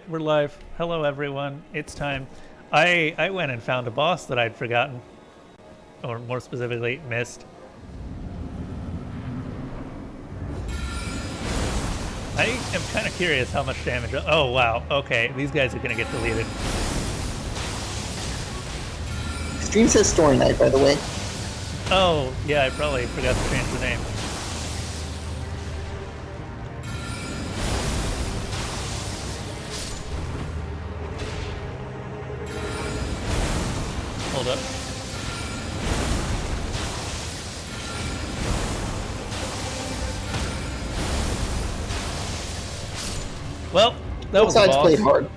we're live. Hello, everyone. It's time. I went and found a boss that I'd forgotten, or more specifically, missed. I am kind of curious how much damage. Oh wow. Okay, these guys are gonna get deleted. Stream says Story Night, by the way. Oh yeah, I probably forgot to change the name. Hold up. Well, that was a Both sides boss. played hard.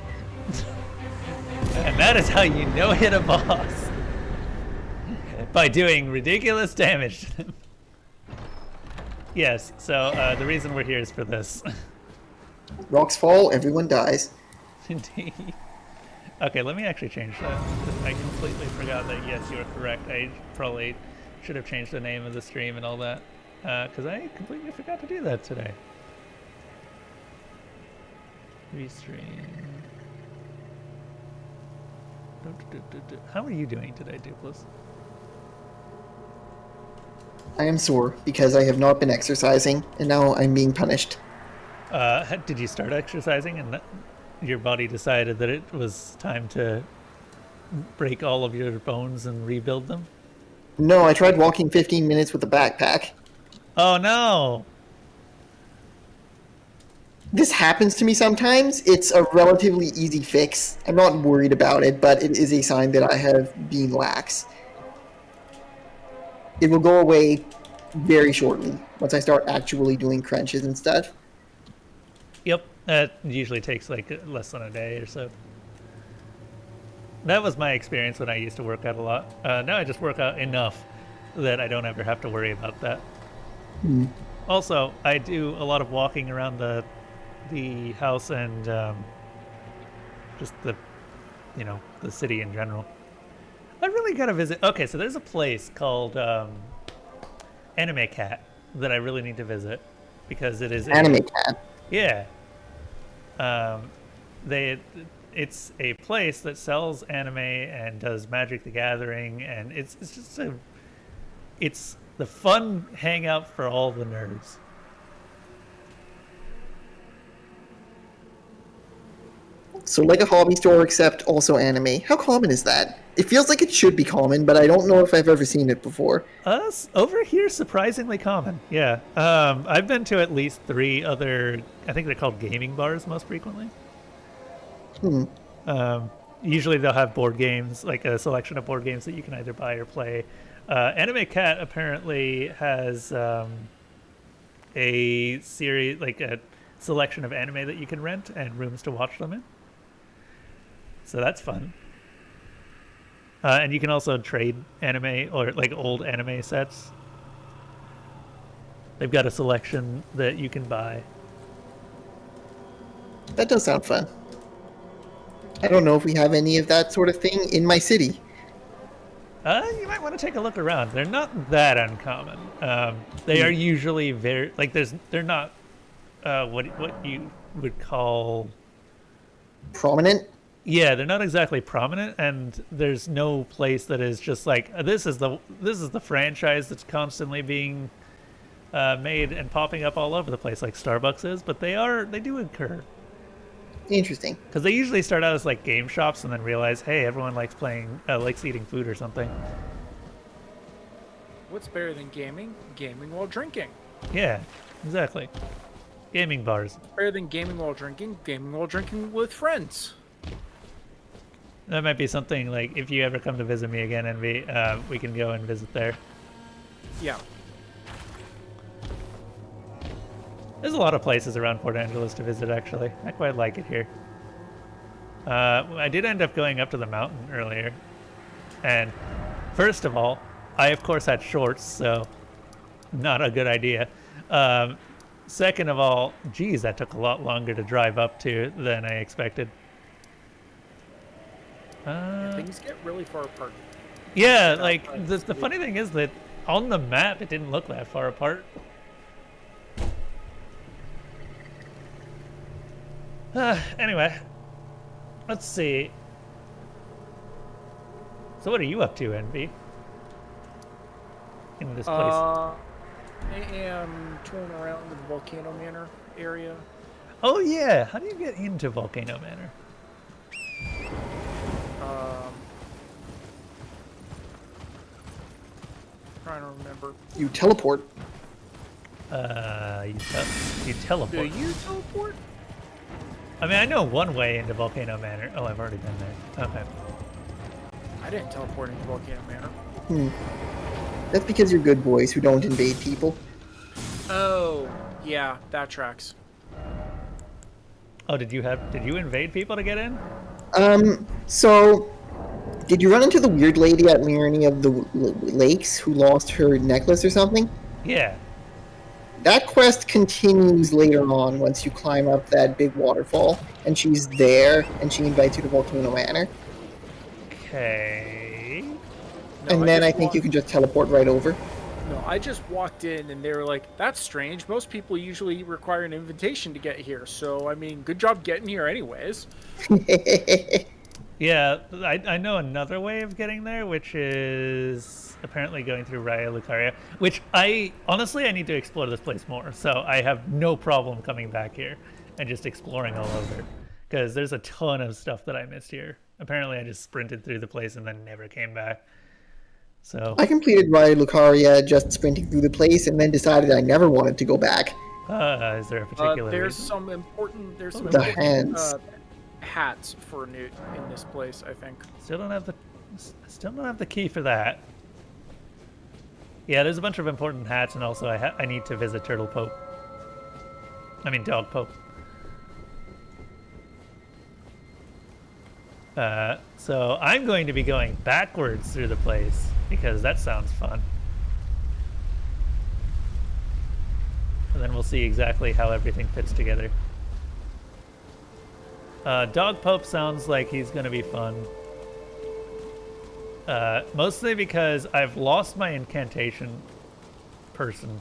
And that is how you know hit a boss. By doing ridiculous damage to them. Yes, so the reason we're here is for this. Rocks fall, everyone dies. Indeed. Okay, let me actually change that. I completely forgot that, yes, you're correct. I probably should have changed the name of the stream and all that. Because I completely forgot to do that today. Restream. How are you doing today, Duplis? I am sore because I have not been exercising, and now I'm being punished. Did you start exercising and your body decided that it was time to break all of your bones and rebuild them? No, I tried walking 15 minutes with a backpack. Oh no! This happens to me sometimes. It's a relatively easy fix. I'm not worried about it, but it is a sign that I have been lax. It will go away very shortly once I start actually doing crunches and stuff. Yep, that usually takes like less than a day or so. That was my experience when I used to work out a lot. Now I just work out enough that I don't ever have to worry about that. Also, I do a lot of walking around the house and just the city in general. I really gotta visit. Okay, so there's a place called Anime Cat that I really need to visit because it is Anime Cat. Yeah. It's a place that sells anime and does Magic the Gathering, and it's the fun hangout for all the nerds. So like a hobby store, except also anime. How common is that? It feels like it should be common, but I don't know if I've ever seen it before. Us over here, surprisingly common. Yeah. I've been to at least 3 other, I think they're called gaming bars most frequently. Usually they'll have board games, like a selection of board games that you can either buy or play. Anime Cat apparently has a series, like a selection of anime that you can rent and rooms to watch them in. So that's fun. And you can also trade anime or like old anime sets. They've got a selection that you can buy. That does sound fun. I don't know if we have any of that sort of thing in my city. You might want to take a look around. They're not that uncommon. They are usually very like they're not what you would call Prominent? Yeah, they're not exactly prominent, and there's no place that is just like this is the franchise that's constantly being made and popping up all over the place like Starbucks is, but they do occur. Interesting. Because they usually start out as like game shops and then realize, hey, everyone likes likes eating food or something. What's better than gaming? Gaming while drinking. Yeah, exactly. Gaming bars. Better than gaming while drinking? Gaming while drinking with friends. That might be something like if you ever come to visit me again, and we can go and visit there. Yeah. There's a lot of places around Port Angeles to visit, actually. I quite like it here. I did end up going up to the mountain earlier. And first of all, I of course had shorts, so not a good idea. Second of all, geez, that took a lot longer to drive up to than I expected. Things get really far apart. Yeah, like the funny thing is that on the map it didn't look that far apart. Anyway, Let's see. So what are you up to, Envy? In this place? I am touring around the Volcano Manor area. Oh yeah, how do you get into Volcano Manor? Trying to remember. You teleport. You teleport. Do you teleport? I mean, I know one way into Volcano Manor. Oh, I've already been there. Okay. I didn't teleport into Volcano Manor. That's because you're good boys who don't invade people. Oh, yeah, that tracks. Oh, did you invade people to get in? So, did you run into the weird lady at Mirror of the Lakes who lost her necklace or something? Yeah. That quest continues later on once you climb up that big waterfall, and she's there, and she invites you to Volcano Manor. Okay. No, And then I think you can just teleport right over. No, I just walked in and they were like, that's strange. Most people usually require an invitation to get here. So, I mean, good job getting here anyways. Yeah, I know another way of getting there, which is apparently going through Raya Lucaria, which I need to explore this place more. So I have no problem coming back here and just exploring all over, because there's a ton of stuff that I missed here. Apparently I just sprinted through the place and then never came back. So I completed Raya Lucaria just sprinting through the place and then decided I never wanted to go back. is there a particular There's reason? some important The hands. hats for Newt in this place, I think. Still don't have the key for that. Yeah, there's a bunch of important hats, and also I need to visit Turtle Pope. I mean Dog Pope. So I'm going to be going backwards through the place because that sounds fun. And then we'll see exactly how everything fits together. Dog Pope sounds like he's going to be fun. Mostly because I've lost my incantation person.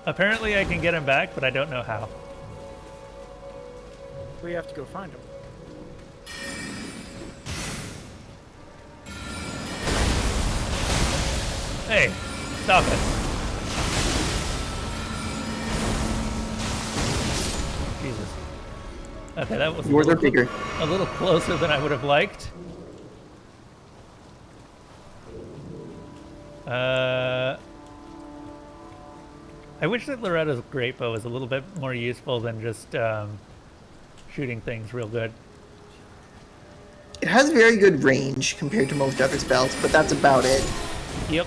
Apparently I can get him back, but I don't know how. We have to go find him. Hey, stop it. Jesus. Okay, that was Yours are bigger. a little closer than I would have liked. I wish that Loretta's great bow was a little bit more useful than just shooting things real good. It has very good range compared to most other spells, but that's about it. Yep.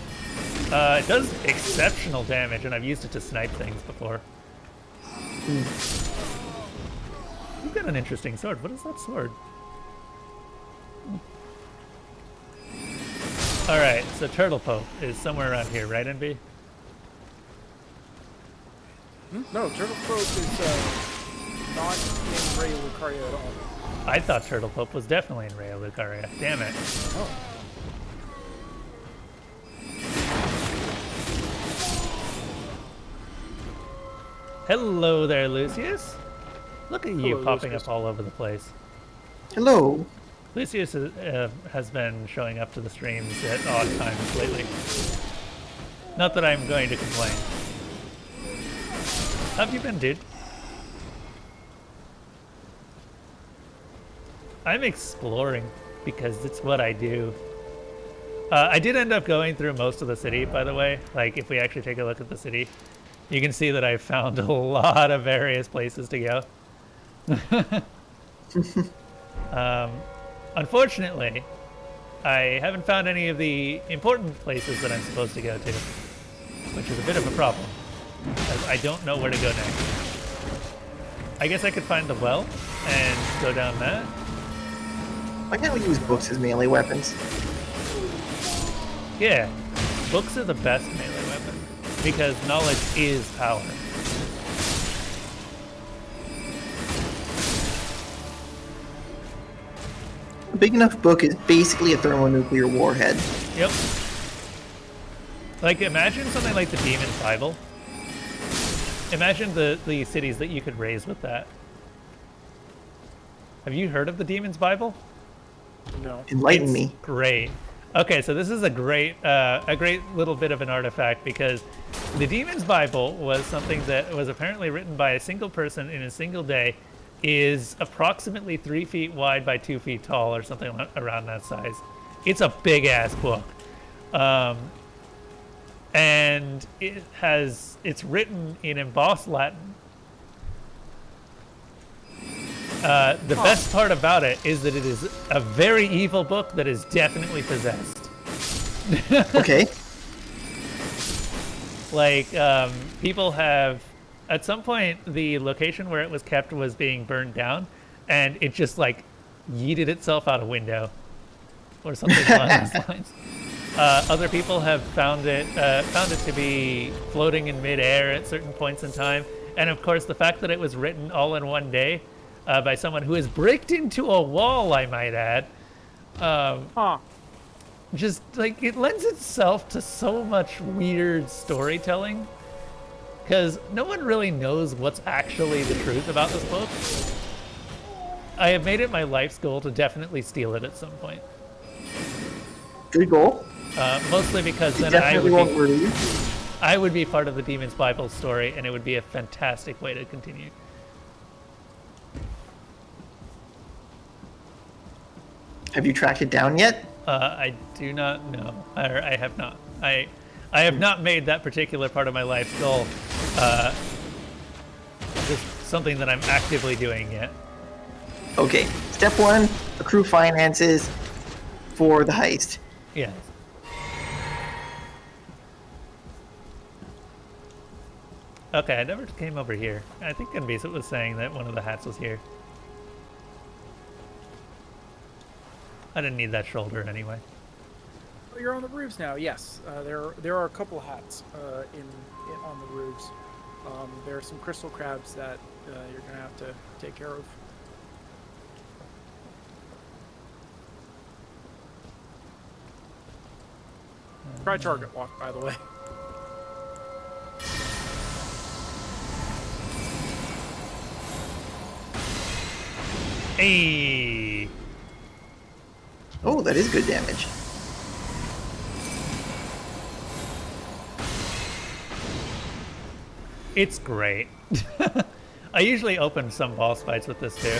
It does exceptional damage, and I've used it to snipe things before. You've got an interesting sword. What is that sword? Alright, so Turtle Pope is somewhere around here, right, NB? No, Turtle Pope is not in Raya Lucaria at all. I thought Turtle Pope was definitely in Raya Lucaria. Damn it. Oh. Hello there, Lucius. Look at you Hello, popping Lucius. up all over the place. Hello. Lucius has been showing up to the streams at odd times lately. Not that I'm going to complain. How have you been, dude? I'm exploring because it's what I do. I did end up going through most of the city, by the way. Like, if we actually take a look at the city, you can see that I found a lot of various places to go. Unfortunately, I haven't found any of the important places that I'm supposed to go to, which is a bit of a problem, as I don't know where to go next. I guess I could find the well and go down that. Why can't we use books as melee weapons? Yeah, books are the best melee weapon, because knowledge is power. A big enough book is basically a thermonuclear warhead. Yep. Like, imagine something like the Demon's Bible. Imagine the cities that you could raise with that. Have you heard of the Demon's Bible? No. Enlighten It's me. great. Okay, so this is a great little bit of an artifact, because the Demon's Bible was something that was apparently written by a single person in a single day, is approximately 3 feet wide by 2 feet tall, or something around that size. It's a big ass book, and it's written in embossed Latin. The best part about it is that it is a very evil book that is definitely possessed. Okay. Like, people have, at some point, the location where it was kept was being burned down, and it just, like, yeeted itself out a window, or something along those lines. Other people have found it to be floating in midair at certain points in time, and of course, the fact that it was written all in one day by someone who has bricked into a wall, I might add, just like, it lends itself to so much weird storytelling, because no one really knows what's actually the truth about this book. I have made it my life's goal to definitely steal it at some point. Good goal. Mostly because then Definitely won't murder you. I would be part of the Demon's Bible story, and it would be a fantastic way to continue. Have you tracked it down yet? I do not know. I have not. I have not made that particular part of my life's goal just something that I'm actively doing yet. Okay. Step 1, accrue finances for the heist. Yes. Okay, I never came over here. I think Gunbeesit was saying that one of the hats was here. I didn't need that shoulder anyway. Oh, you're on the roofs now. Yes, there are a couple of hats on the roofs. There are some crystal crabs that you're gonna have to take care of. Try target walk, by the way. Hey! Oh, that is good damage. It's great. I usually open some boss fights with this too,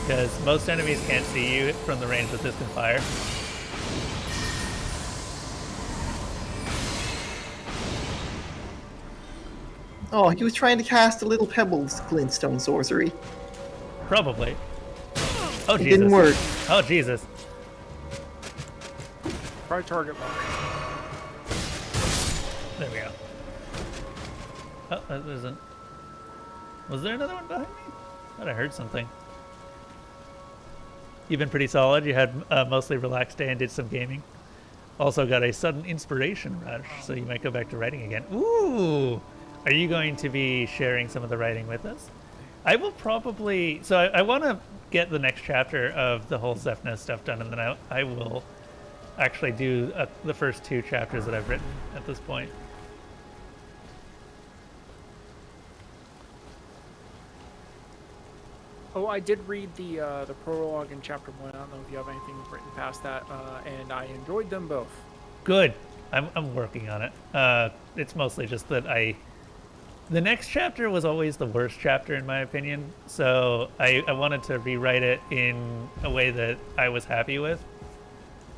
because most enemies can't see you from the range that this can fire. Oh, he was trying to cast a little pebbles glintstone sorcery. Probably. Oh, It Jesus. didn't work. Oh, Jesus. Try target walk. There we go. Oh, that isn't. Was there another one behind me? I thought I heard something. You've been pretty solid. You had a mostly relaxed day and did some gaming. Also got a sudden inspiration rush, so you might go back to writing again. Ooh! Are you going to be sharing some of the writing with us? I will probably... So I want to get the next chapter of the whole Zephna stuff done, and then I will actually do the first 2 chapters that I've written at this point. Oh, I did read the prologue in chapter 1. I don't know if you have anything written past that, and I enjoyed them both. Good. I'm working on it. It's mostly just that the next chapter was always the worst chapter in my opinion, so I wanted to rewrite it in a way that I was happy with.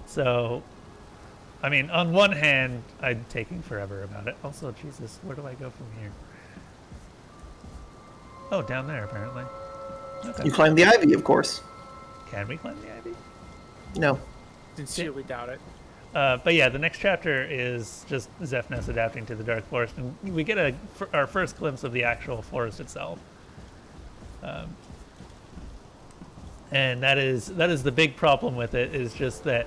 So, I mean, on one hand, I'm taking forever about it. Also, Jesus, where do I go from here? Oh, down there, apparently. Okay. You climbed the ivy, of course. Can we climb the ivy? No. Sincerely doubt it. But yeah, the next chapter is just Zephnas adapting to the Dark Forest, and we get our first glimpse of the actual forest itself. And that is the big problem with it, is just that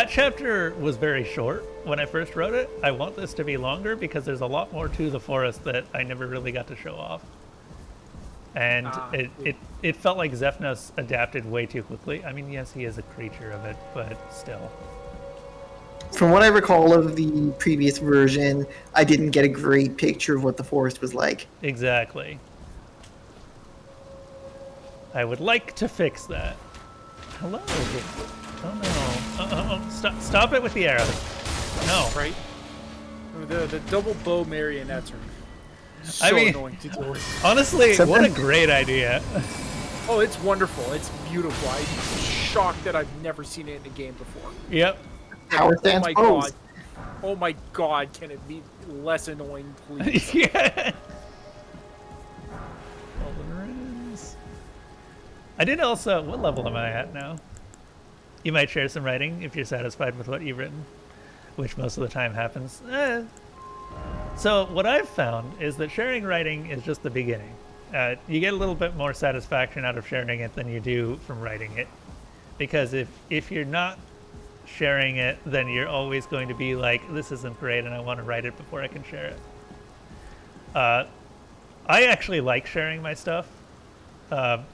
chapter was very short when I first wrote it. I want this to be longer because there's a lot more to the forest that I never really got to show off. And it felt like Zephnas adapted way too quickly. I mean, yes, he is a creature of it, but still. From what I recall of the previous version, I didn't get a great picture of what the forest was like. Exactly. I would like to fix that. Hello. Oh no. Stop it with the arrows. No. Right? The double bow marionettes are so I mean, annoying to deal with. honestly, what a great idea. Oh, it's wonderful. It's beautiful. I'm shocked that I've never seen it in a game before. Yep. Power Oh stance my pose. god. Oh my god, can it be less annoying, please? Yeah. Elden Rings. I did also. What level am I at now? You might share some writing if you're satisfied with what you've written, which most of the time happens. So what I've found is that sharing writing is just the beginning. You get a little bit more satisfaction out of sharing it than you do from writing it, because if you're not sharing it, then you're always going to be like, this isn't great and I want to write it before I can share it. I actually like sharing my stuff,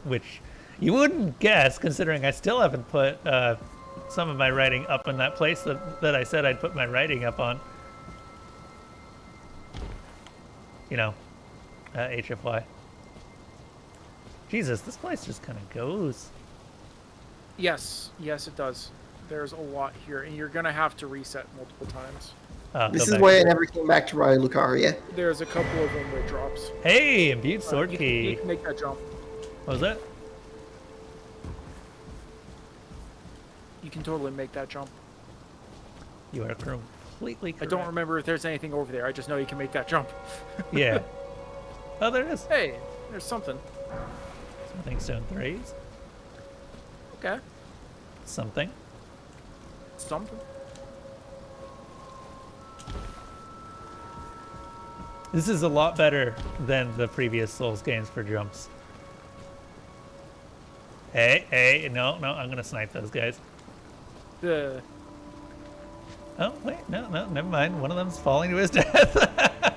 which you wouldn't guess considering I still haven't put some of my writing up in that place that I said I'd put my writing up on. You know, HFY. Jesus, this place just kind of goes. Yes, it does. There's a lot here, and you're gonna have to reset multiple times. This is why I never came back to Raya Lucaria. There's a couple of them with drops. Hey, imbued sword key. You can make that jump. What was that? You can totally make that jump. You are completely correct. I don't remember if there's anything over there. I just know you can make that jump. Yeah. Oh, there is. Hey, there's something. Something stone 3s. Okay. Something. Something. This is a lot better than the previous Souls games for jumps. Hey, no, I'm gonna snipe those guys. The Oh, wait, no, never mind. One of them's falling to his death.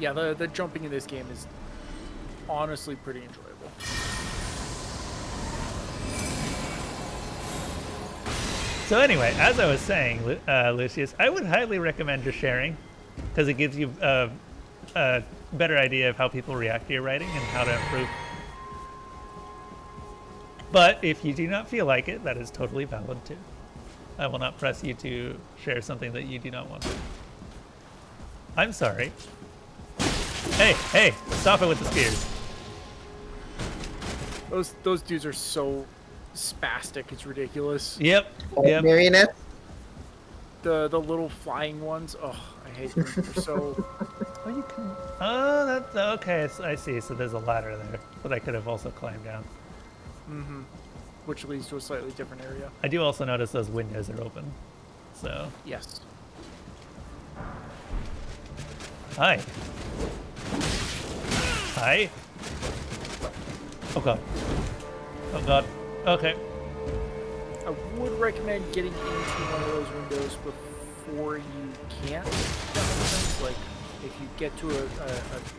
yeah, the jumping in this game is honestly pretty enjoyable. So anyway, as I was saying, Lucius, I would highly recommend just sharing, because it gives you a better idea of how people react to your writing and how to improve. But if you do not feel like it, that is totally valid too. I will not press you to share something that you do not want to. I'm sorry. Hey, stop it with the spears. Those dudes are so spastic, it's ridiculous. Yep. Marionette? The little flying ones, oh, I hate them. They're so... Oh, you can... Oh, that's... Okay, I see. So there's a ladder there, but I could have also climbed down. Mm-hmm. Which leads to a slightly different area. I do also notice those windows are open, so... Yes. Hi. Hi. Oh god. Oh god. Okay. I would recommend getting into one of those windows before you can't. If that makes sense. Like, if you get to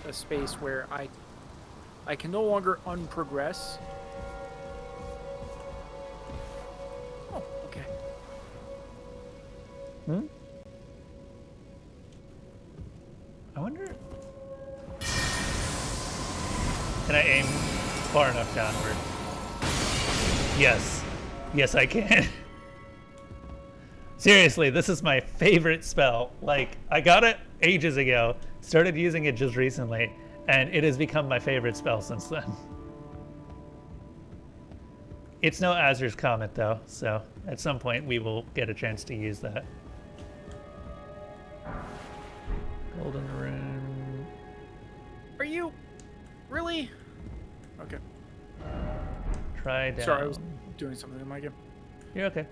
a space where I can no longer unprogress. Oh, okay. I wonder... Can I aim far enough downward? Yes. Yes, I can. Seriously, this is my favorite spell. Like, I got it ages ago, started using it just recently, and it has become my favorite spell since then. It's no Azur's Comet, though, so at some point we will get a chance to use that. Golden Rune. Are you really? Okay. Try down. Sorry, I was doing something in my game. You're okay.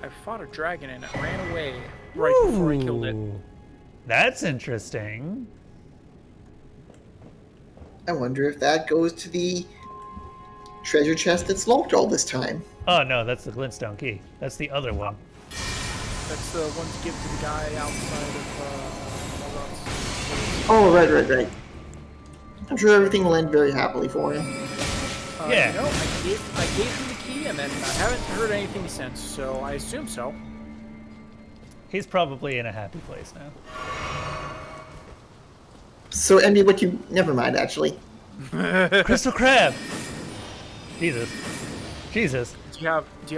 I fought a dragon and it ran away right before I killed it. Ooh, that's interesting. I wonder if that goes to the treasure chest that's locked all this time. Oh no, that's the glintstone key. That's the other one. That's the one to give to the guy outside of Oh, right. I'm sure everything will end very happily for him. Yeah. You know, I gave him the key and then I haven't heard anything since, so I assume so. He's probably in a happy place now. So, Emmy, what you... Never mind, actually. Crystal crab! Jesus. Jesus. Do you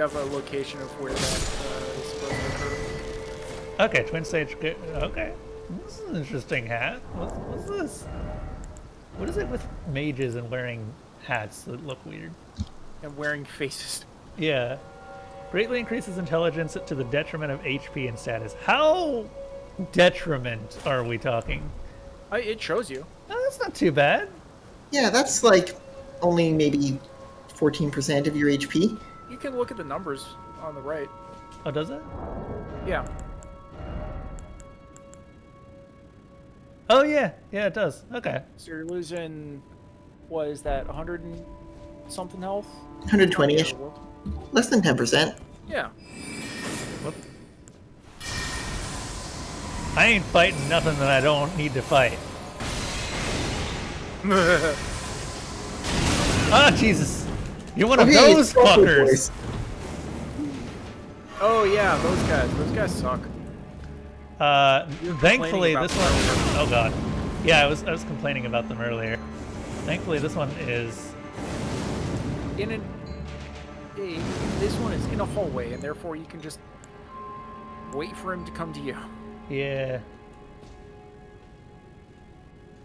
have a location of where that is supposed to occur? Okay, twin stage. Okay. This is an interesting hat. What's this? What is it with mages and wearing hats that look weird? And wearing faces. Yeah. Greatly increases intelligence to the detriment of HP and status. How detriment are we talking? It shows you. Oh, that's not too bad. Yeah, that's like only maybe 14% of your HP. You can look at the numbers on the right. Oh, does it? Yeah. Oh, yeah. Yeah, it does. Okay. So you're losing, what is that, 100 and something health? 120-ish. Less than 10%. Yeah. Whoop. I ain't fighting nothing that I don't need to fight. Ah, Jesus. You're one of those fuckers. Oh, yeah, those guys. Those guys suck. Thankfully, about this one... Oh, God. Yeah, I was complaining about them earlier. Thankfully, this one is... This one is in a hallway, and therefore you can just wait for him to come to you. Yeah.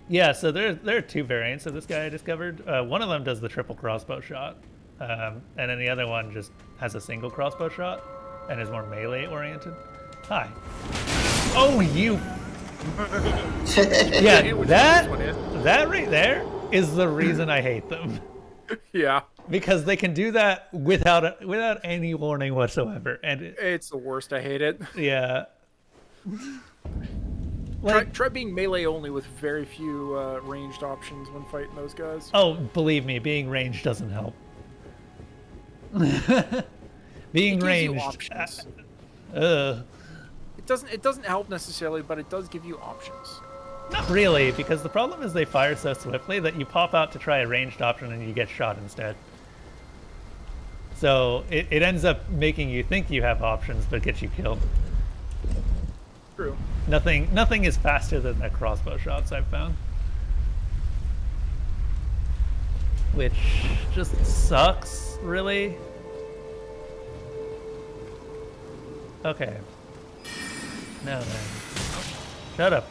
Yeah, so there are two variants of this guy I discovered. One of them does the triple crossbow shot, and then the other one just has a single crossbow shot and is more melee oriented. Hi. Oh, you. Yeah, that right there is the reason I hate them. Yeah. Because they can do that without any warning whatsoever, and it's the worst. I hate it. Yeah. Like, try being melee only with very few ranged options when fighting those guys. Oh, believe me, being ranged doesn't help. Being ranged. It doesn't help necessarily, but it does give you options. Not really, because the problem is they fire so swiftly that you pop out to try a ranged option and you get shot instead. So it ends up making you think you have options, but gets you killed. True. Nothing is faster than the crossbow shots I've found. Which just sucks, really. Okay. Now then. Shut up.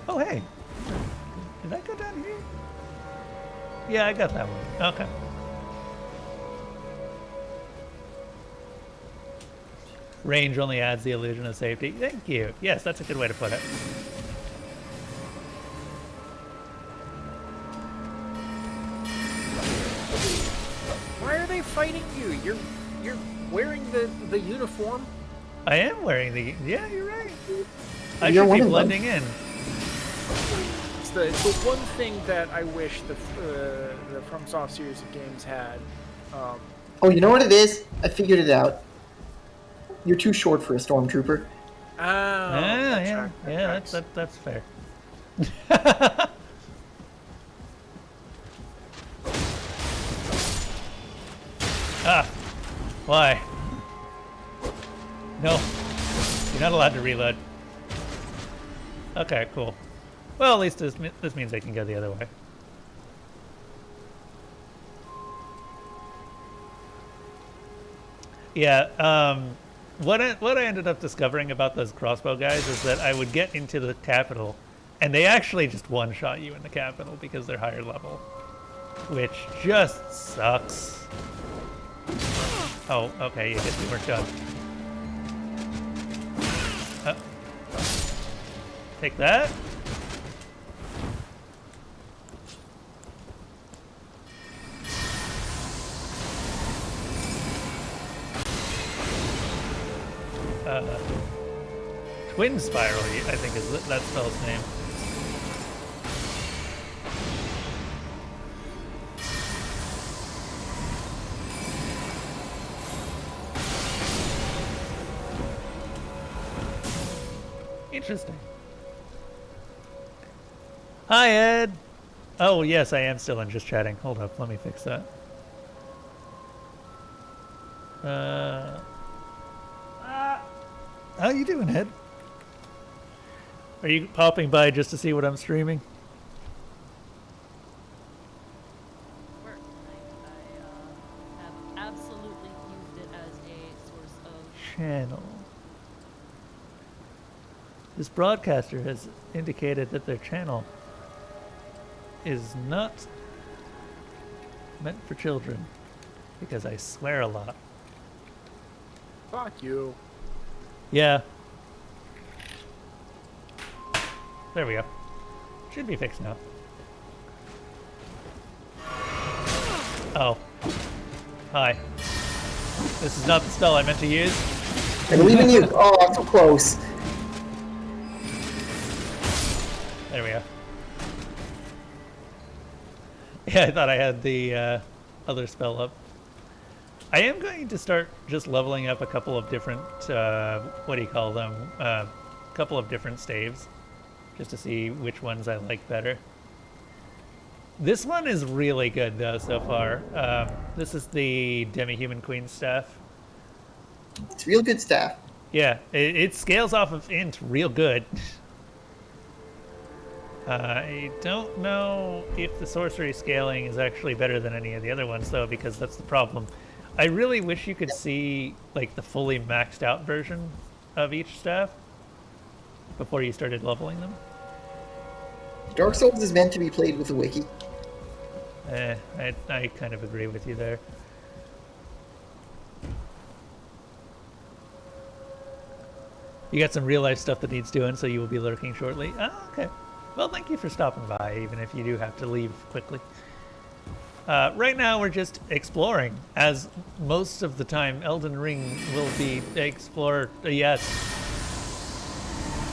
Oh, hey. Did I go down here? Yeah, I got that one. Okay. Range only adds the illusion of safety. Thank you. Yes, that's a good way to put it. Why are they fighting you? You're wearing the uniform. I am wearing the... Yeah, you're right. I should be blending in. It's the one thing that I wish the FromSoft series of games had. Oh, you know what it is? I figured it out. You're too short for a stormtrooper. Oh, yeah, that's fair. Ah, why? No, you're not allowed to reload. Okay, cool. Well, at least this means I can go the other way. Yeah, what I ended up discovering about those crossbow guys is that I would get into the capital, and they actually just one-shot you in the capital because they're higher level, which just sucks. Oh, okay, you guess we weren't done. Take that. Twin Spiral, I think is that spell's name. Interesting. Hi, Ed. Oh, yes, I am still in just chatting. Hold up, let me fix that. How you doing, Ed? Are you popping by just to see what I'm streaming? Work tonight. I have absolutely used it as a source of Channel. This broadcaster has indicated that their channel is not meant for children because I swear a lot. Fuck you. Yeah. There we go. Should be fixed now. Oh. Hi. This is not the spell I meant to use. I believe in you. Oh, I'm so close. There we go. Yeah, I thought I had the other spell up. I am going to start just leveling up a couple of different, what do you call them? Couple of different staves, just to see which ones I like better. This one is really good, though, so far. This is the Demi-Human Queen staff. It's real good staff. Yeah, it scales off of int real good. I don't know if the sorcery scaling is actually better than any of the other ones, though, because that's the problem. I really wish you could see like the fully maxed out version of each staff before you started leveling them. Dark Souls is meant to be played with a wiki. I kind of agree with you there. You got some real life stuff that needs doing, so you will be lurking shortly. Oh, okay. Well, thank you for stopping by, even if you do have to leave quickly. Right now, we're just exploring, as most of the time Elden Ring will be explore. Yes,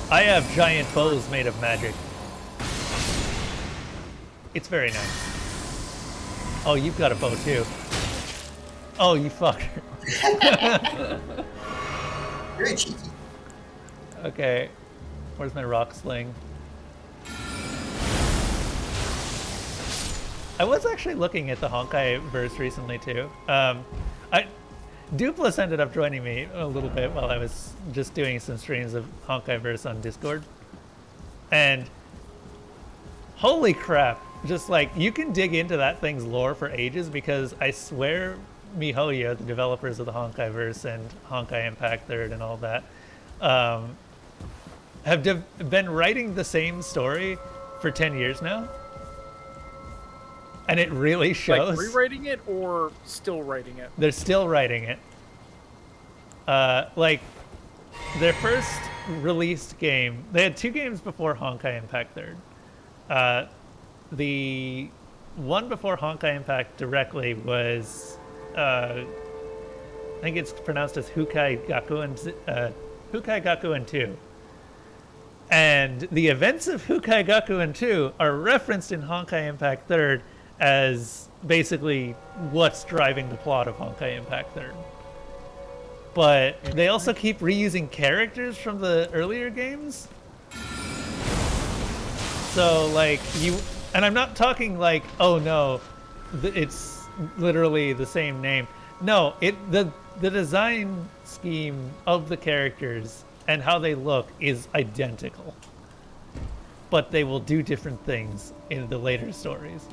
I have giant bows made of magic. It's very nice. Oh, you've got a bow too. Oh, you fucker. Very cheeky. Okay, where's my rock sling? I was actually looking at the Honkai verse recently too. Dupless ended up joining me a little bit while I was just doing some streams of Honkai verse on Discord, and holy crap! Just like you can dig into that thing's lore for ages, because I swear MiHoYo, the developers of the Honkai verse and Honkai Impact Third and all that, have been writing the same story for 10 years now. And it really shows. Like rewriting it or still writing it? They're still writing it. Like, their first released game, they had 2 games before Honkai Impact Third. The one before Honkai Impact directly was, I think it's pronounced as Hukai Gakuen 2. And the events of Hukai Gakuen 2 are referenced in Honkai Impact Third as basically what's driving the plot of Honkai Impact Third. But they also keep reusing characters from the earlier games. So like and I'm not talking like, oh no, it's literally the same name. No, the design scheme of the characters and how they look is identical. But they will do different things in the later stories.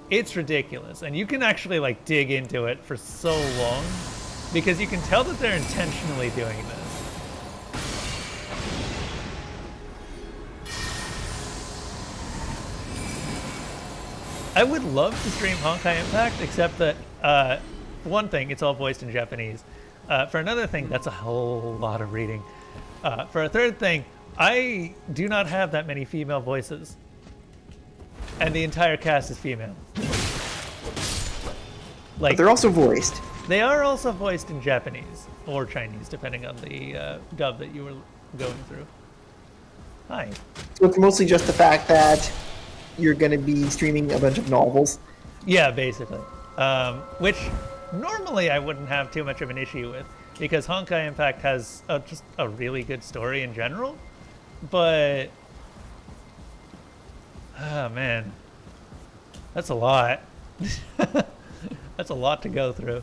It's ridiculous, and you can actually like dig into it for so long because you can tell that they're intentionally doing this. I would love to stream Honkai Impact, except that for one thing, it's all voiced in Japanese. For another thing, that's a whole lot of reading. For a third thing, I do not have that many female voices. And the entire cast is female. Like, But they're also voiced. they are also voiced in Japanese or Chinese, depending on the dub that you were going through. Hi. So it's mostly just the fact that you're going to be streaming a bunch of novels. Yeah, basically. Which normally I wouldn't have too much of an issue with, because Honkai Impact has just a really good story in general. But oh man, that's a lot. That's a lot to go through.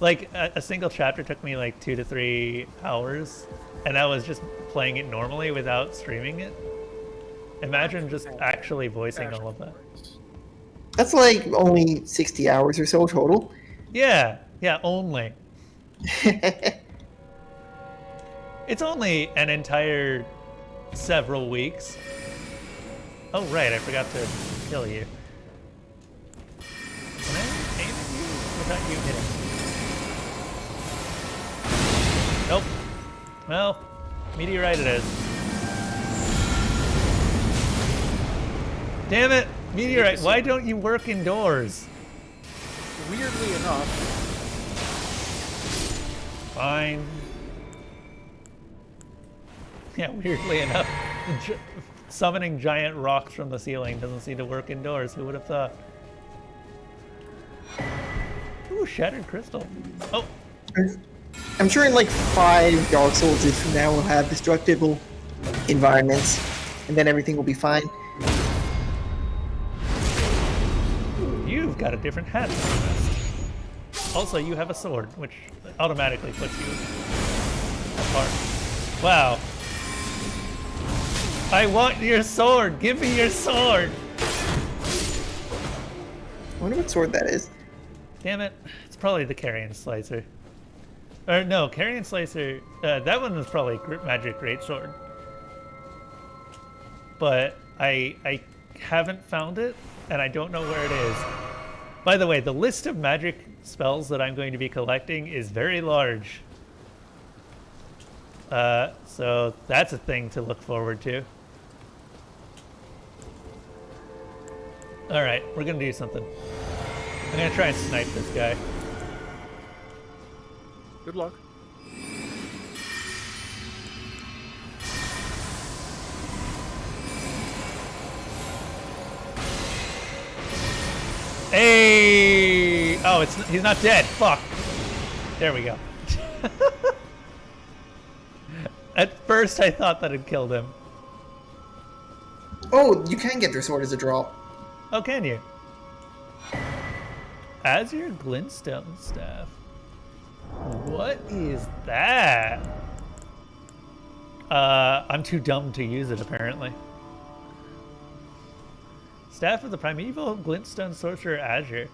Like, a single chapter took me like 2 to 3 hours, and that was just playing it normally without streaming it. Imagine just actually voicing all of that. That's like only 60 hours or so total. Yeah, only. It's only an entire several weeks. Oh, right, I forgot to kill you. Can I aim at you without you hitting? Nope. Well, meteorite it is. Damn it! Meteorite, why don't you work indoors? Weirdly enough. Fine. Yeah, weirdly enough, summoning giant rocks from the ceiling doesn't seem to work indoors. Who would have thought? Ooh, shattered crystal. Oh. I'm sure in like 5 Dark Souls from now we'll have destructible environments, and then everything will be fine. You've got a different hat than the rest. Also, you have a sword, which automatically puts you apart. Wow. I want your sword! Give me your sword! I wonder what sword that is. Damn it. It's probably the Carrion Slicer. Or no, Carrion Slicer, that one was probably Magic Greatsword. But I haven't found it, and I don't know where it is. By the way, the list of magic spells that I'm going to be collecting is very large. So that's a thing to look forward to. Alright, we're gonna do something. I'm gonna try and snipe this guy. Good luck. Hey! Oh, he's not dead. Fuck. There we go. At first, I thought that had killed him. Oh, you can get their sword as a drop. Oh, can you? Azure Glintstone Staff. What is that? I'm too dumb to use it, apparently. Staff of the Primeval Glintstone Sorcerer Azure.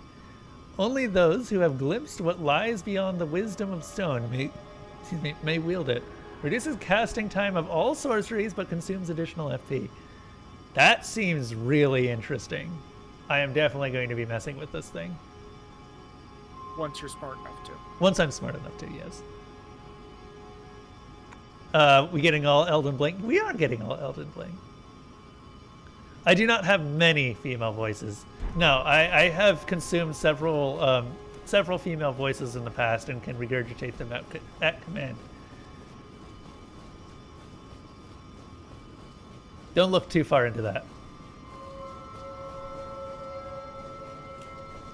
Only those who have glimpsed what lies beyond the wisdom of stone may wield it. Reduces casting time of all sorceries, but consumes additional FP. That seems really interesting. I am definitely going to be messing with this thing. Once you're smart enough to. Once I'm smart enough to, yes. We getting all Elden Bling? We are getting all Elden Bling. I do not have many female voices. No, I have consumed several female voices in the past and can regurgitate them at command. Don't look too far into that.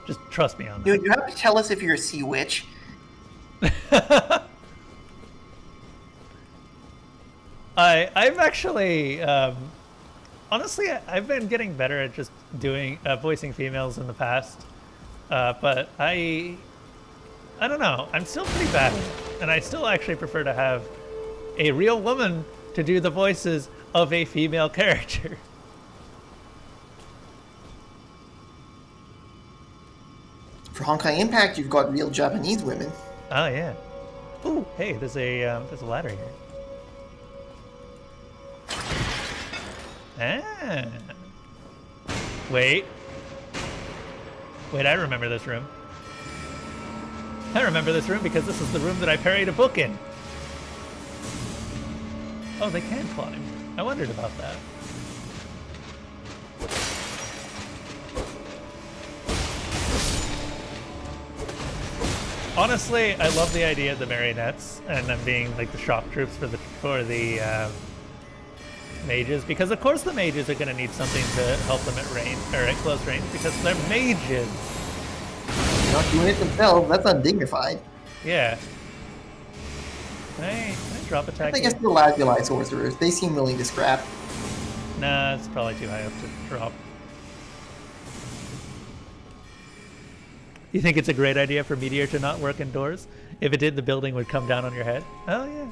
Just trust me on that. Dude, you have to tell us if you're a sea witch. I've actually, honestly, I've been getting better at just doing voicing females in the past, but I don't know. I'm still pretty bad at it, and I still actually prefer to have a real woman to do the voices of a female character. For Honkai Impact, you've got real Japanese women. Oh yeah. Ooh, hey, there's a ladder here. Ah. Wait, I remember this room. I remember this room because this is the room that I parried a book in. Oh, they can climb. I wondered about that. Honestly, I love the idea of the marionettes and them being like the shock troops for the mages, because of course the mages are going to need something to help them at range or at close range because they're mages. They're not doing it themselves. That's undignified. Yeah. Can I drop attack? I guess the Lazuli sorcerers, they seem willing to scrap. Nah, it's probably too high up to drop. You think it's a great idea for Meteor to not work indoors? If it did, the building would come down on your head. Oh yeah.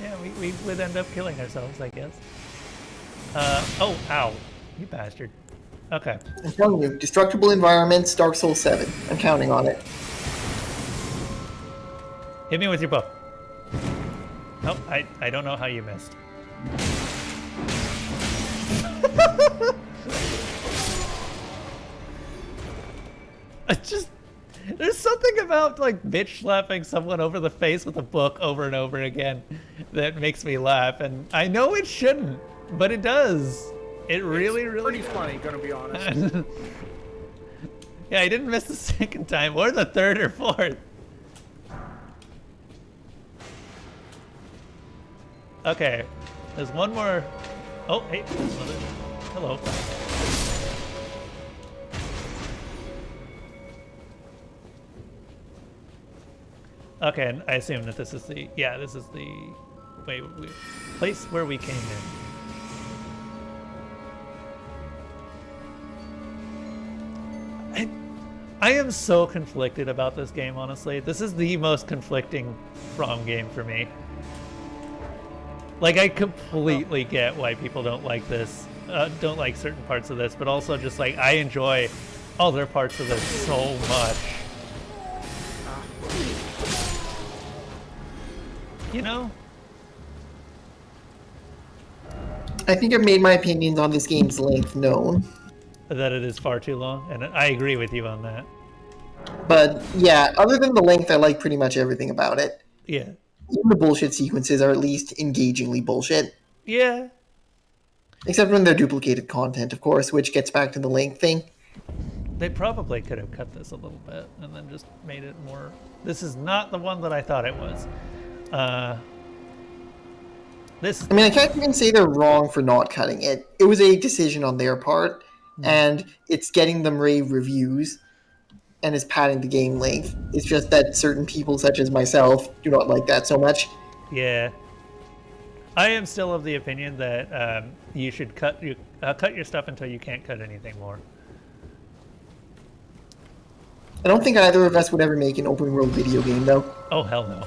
Yeah, we would end up killing ourselves, I guess. Oh, ow. You bastard. Okay. I'm telling you, destructible environments, Dark Souls 7. I'm counting on it. Hit me with your bow. Nope, I don't know how you missed. I just... There's something about, like, bitch slapping someone over the face with a book over and over again that makes me laugh. And I know it shouldn't, but it does. It really, it's really... pretty funny, gonna be honest. Yeah, I didn't miss the second time, or the third or fourth. Okay, there's one more... Oh, hey, hello. Okay, and I assume that this is the... Yeah, this is the... Wait, place where we came in. I am so conflicted about this game, honestly. This is the most conflicting From game for me. Like, I completely get why people don't like this, don't like certain parts of this, but also just, like, I enjoy other parts of this so much. You know? I think I've made my opinions on this game's length known. That it is far too long, and I agree with you on that. But, yeah, other than the length, I like pretty much everything about it. Yeah. Even the bullshit sequences are at least engagingly bullshit. Yeah. Except when they're duplicated content, of course, which gets back to the length thing. They probably could have cut this a little bit and then just made it more... This is not the one that I thought it was. I mean, I can't even say they're wrong for not cutting it. It was a decision on their part, and it's getting them rave reviews, and is padding the game length. It's just that certain people, such as myself, do not like that so much. Yeah. I am still of the opinion that you should cut your stuff until you can't cut anything more. I don't think either of us would ever make an open world video game, though. Oh, hell no.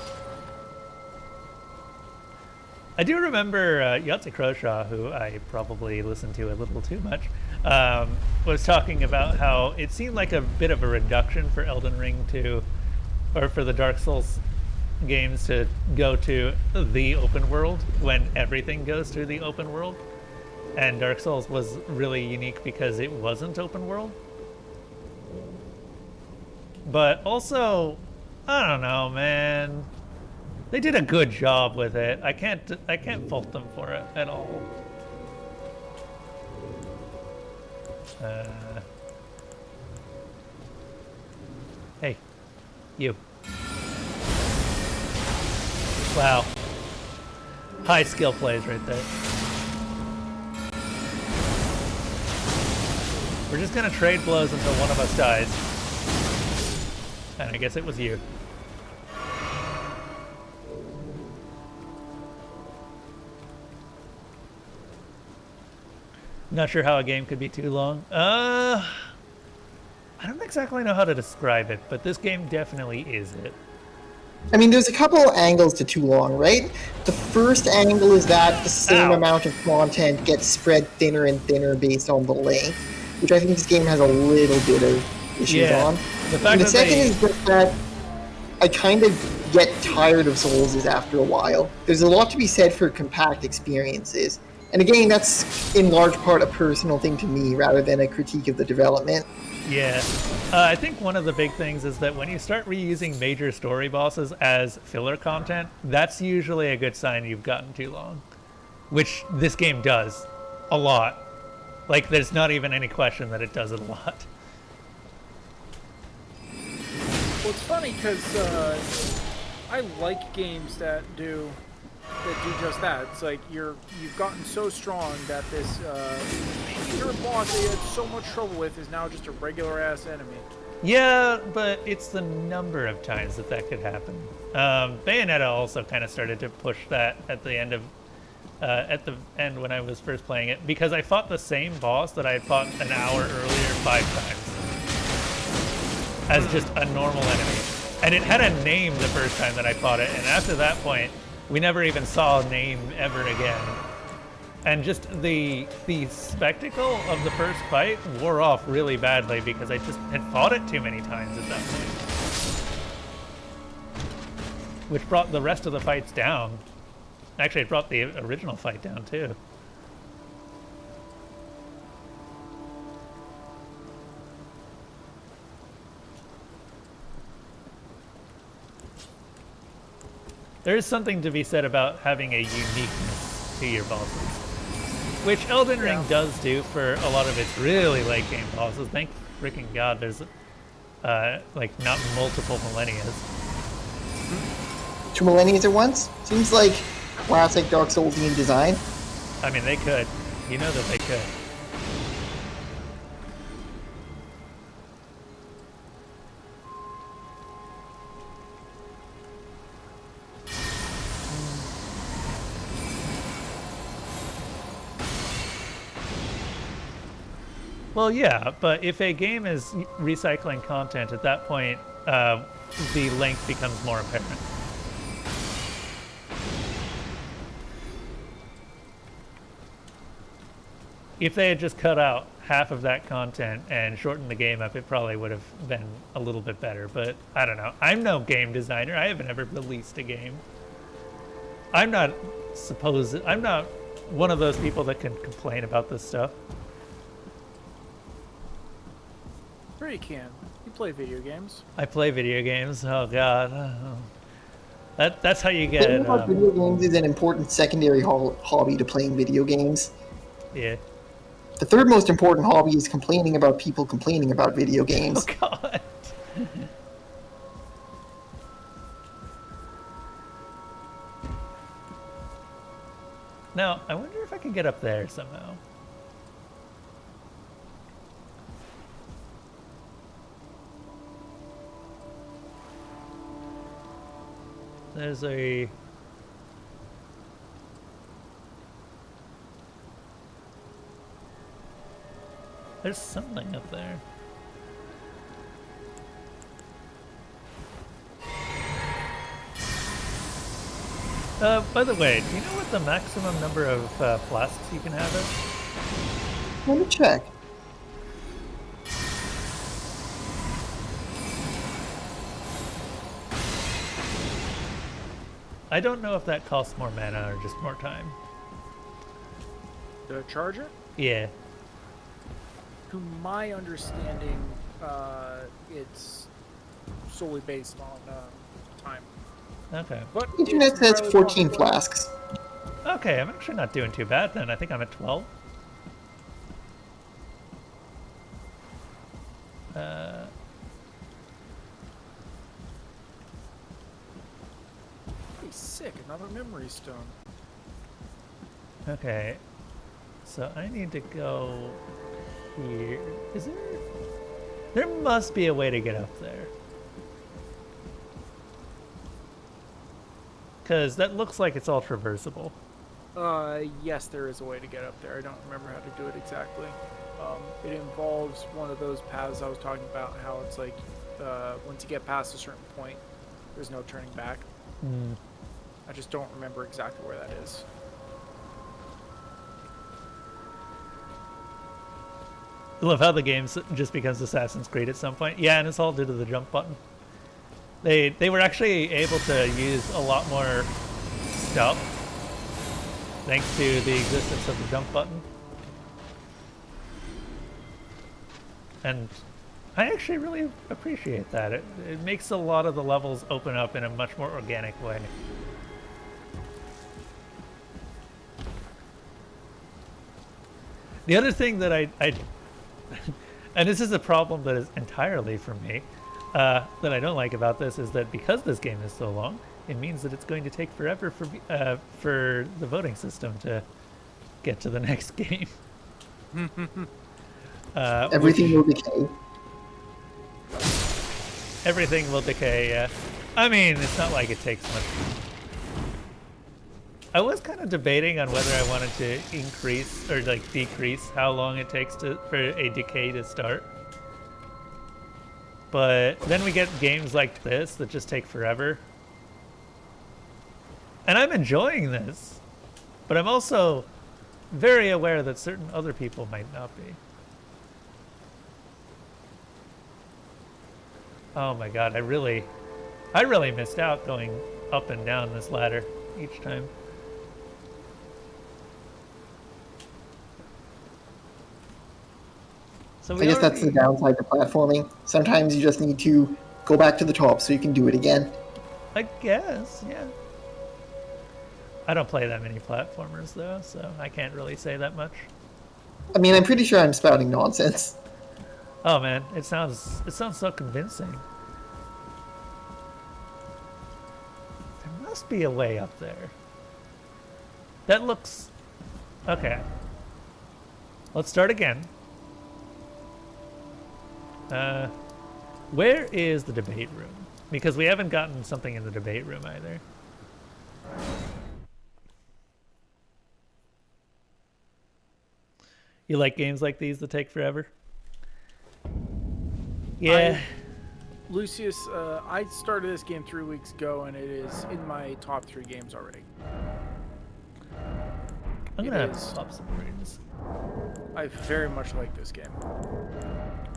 I do remember Yahtzee Croshaw, who I probably listened to a little too much, was talking about how it seemed like a bit of a reduction for Elden Ring or for the Dark Souls games to go to the open world when everything goes to the open world. And Dark Souls was really unique because it wasn't open world. But also, I don't know, man. They did a good job with it. I can't fault them for it at all. Hey, you. Wow. High skill plays right there. We're just gonna trade blows until one of us dies. And I guess it was you. Not sure how a game could be too long. I don't exactly know how to describe it, but this game definitely is it. I mean, there's a couple angles to too long, right? The first angle is that the same amount of content gets spread thinner and thinner based on the length, which I think this game has a little bit of issues on. And the second is just that I kind of get tired of Souls after a while. There's a lot to be said for compact experiences. And again, that's in large part a personal thing to me rather than a critique of the development. Yeah. I think one of the big things is that when you start reusing major story bosses as filler content, that's usually a good sign you've gotten too long. Which this game does. A lot. Like, there's not even any question that it does it a lot. Well, it's funny because I like games that do just that. It's like you've gotten so strong that this pure boss that you had so much trouble with is now just a regular ass enemy. Yeah, but it's the number of times that could happen. Bayonetta also kind of started to push that at the end when I was first playing it, because I fought the same boss that I had fought an hour earlier 5 times. as just a normal enemy. And it had a name the first time that I fought it, and after that point, we never even saw a name ever again. And just the spectacle of the first fight wore off really badly because I just had fought it too many times at that point. Which brought the rest of the fights down. Actually, it brought the original fight down too. There is something to be said about having a uniqueness to your bosses, which Elden Ring does do for a lot of its really late game bosses. Thank freaking God there's like not multiple millennias. 2 millenniums at once? Seems like classic Dark Soulsian design. I mean, they could. You know that they could. Well, yeah, but if a game is recycling content, at that point, the length becomes more apparent. If they had just cut out half of that content and shortened the game up, it probably would have been a little bit better, but I don't know. I'm no game designer. I haven't ever released a game. I'm not one of those people that can complain about this stuff. Sure you can. You play video games. I play video games. Oh God, that's how you get. Playing about video games is an important secondary hobby to playing video games. Yeah. The third most important hobby is complaining about people complaining about video games. Oh God. Now, I wonder if I can get up there somehow. There's a... There's something up there. By the way, do you know what the maximum number of flasks you can have is? Let me check. I don't know if that costs more mana or just more time. The charger? Yeah. To my understanding, it's solely based on time. Okay. But Internet it's says entirely 14 possible. flasks. Okay, I'm actually not doing too bad then. I think I'm at 12. Hey, sick, another memory stone. Okay. So I need to go here. Is there? There must be a way to get up there. Because that looks like it's all traversable. Yes, there is a way to get up there. I don't remember how to do it exactly. It involves one of those paths I was talking about, how it's like, once you get past a certain point, there's no turning back. Mm. I just don't remember exactly where that is. I love how the game just becomes Assassin's Creed at some point. Yeah, and it's all due to the jump button. They were actually able to use a lot more stuff thanks to the existence of the jump button. And I actually really appreciate that. It makes a lot of the levels open up in a much more organic way. The other thing that I and this is a problem that is entirely from me, that I don't like about this is that because this game is so long, it means that it's going to take forever for the voting system to get to the next game. Everything will decay. Everything will decay, yeah. I mean, it's not like it takes much. I was kind of debating on whether I wanted to increase or like decrease how long it takes for a decay to start. But then we get games like this that just take forever. And I'm enjoying this. But I'm also very aware that certain other people might not be. Oh my god, I really missed out going up and down this ladder each time. So I guess that's the downside to platforming. Sometimes you just need to go back to the top so you can do it again. I guess, yeah. I don't play that many platformers though, so I can't really say that much. I mean, I'm pretty sure I'm spouting nonsense. Oh man, it sounds so convincing. There must be a way up there. That looks... Okay. Let's start again. Where is the debate room? Because we haven't gotten something in the debate room either. You like games like these that take forever? Yeah. Lucius, I started this game 3 weeks ago, and it is in my top 3 games already. I'm gonna pop some runes. I very much like this game.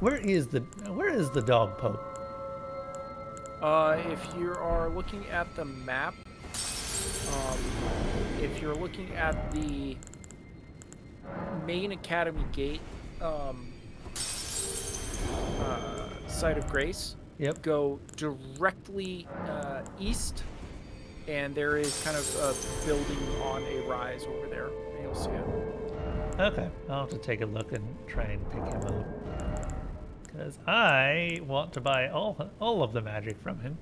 Where is the dog pope? If you are looking at the map, if you're looking at the main academy gate, site of Grace, Yep. go directly east, and there is kind of a building on a rise over there, and you'll see it. Okay, I'll have to take a look and try and pick him up. Because I want to buy all of the magic from him.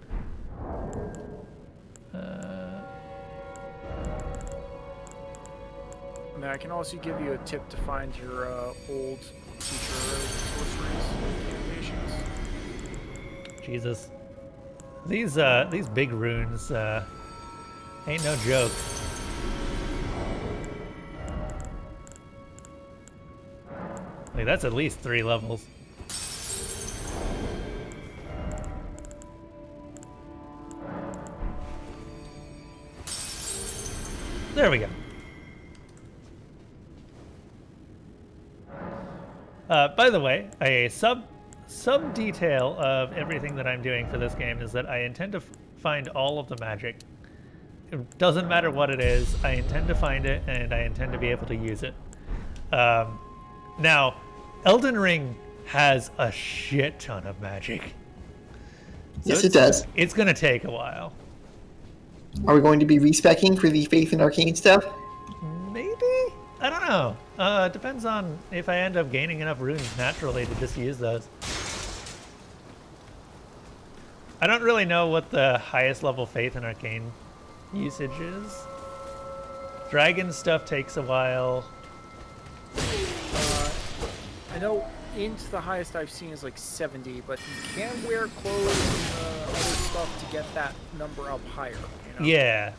And I can also give you a tip to find your old teacher sorceries incantations. Jesus. These big runes ain't no joke. Like, that's at least 3 levels. There we go. By the way, a sub detail of everything that I'm doing for this game is that I intend to find all of the magic. It doesn't matter what it is, I intend to find it and I intend to be able to use it. Now, Elden Ring has a shit ton of magic. So Yes, it does. It's gonna take a while. Are we going to be respecing for the Faith and Arcane stuff? Maybe? I don't know. It depends on if I end up gaining enough runes naturally to just use those. I don't really know what the highest level Faith and Arcane usage is. Dragon stuff takes a while. I know into the highest I've seen is like 70, but you can wear clothes and other stuff to get that number up higher. You know? Yeah,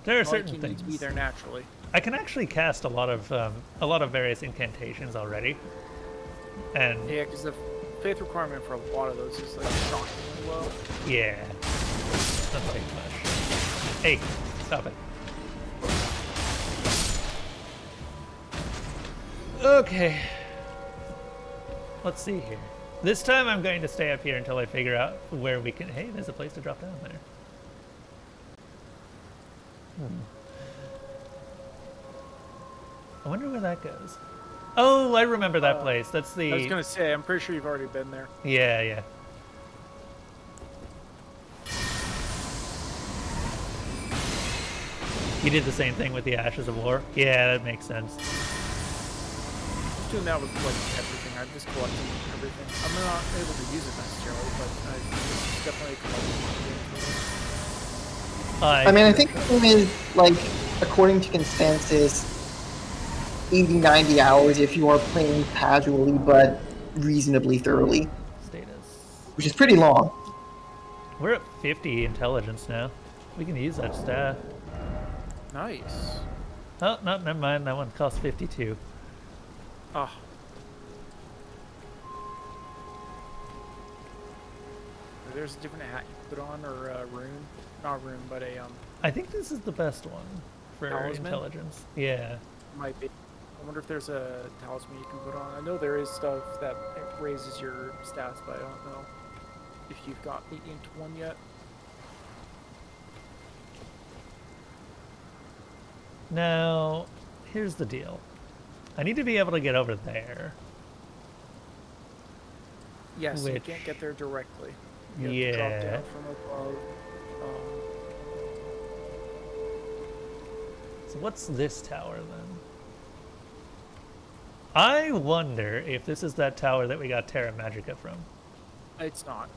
there are certain you things. need to be there naturally. I can actually cast a lot of various incantations already, and Yeah, because the faith requirement for a lot of those is like shockingly low. yeah, doesn't take much. Hey, stop it. Okay, let's see here. This time I'm going to stay up here until I figure out where we can... Hey, there's a place to drop down there. I wonder where that goes. Oh, I remember that place. That's the... I was gonna say, I'm pretty sure you've already been there. Yeah, yeah. You did the same thing with the Ashes of War? Yeah, that makes sense. I'm doing that with like everything. I'm just collecting everything. I'm not able to use it necessarily, but it's definitely a collecting. I mean, I think the thing is, like, according to consensus, 80, 90 hours if you are playing casually but reasonably thoroughly, Status. which is pretty long. We're at 50 intelligence now. We can use that staff. Nice. Oh, no, never mind. That one costs 52. Ah. there's a different hat you put on, or a rune, not a rune, but a I think this is the best one for Talisman? intelligence. Yeah. might be. I wonder if there's a talisman you can put on. I know there is stuff that raises your stats, but I don't know if you've got me into one yet. Now, here's the deal. I need to be able to get over there. Yes, you Which- can't get there directly. You have to drop Yeah. down from above. So what's this tower then? I wonder if this is that tower that we got Terra Magica from. It's not.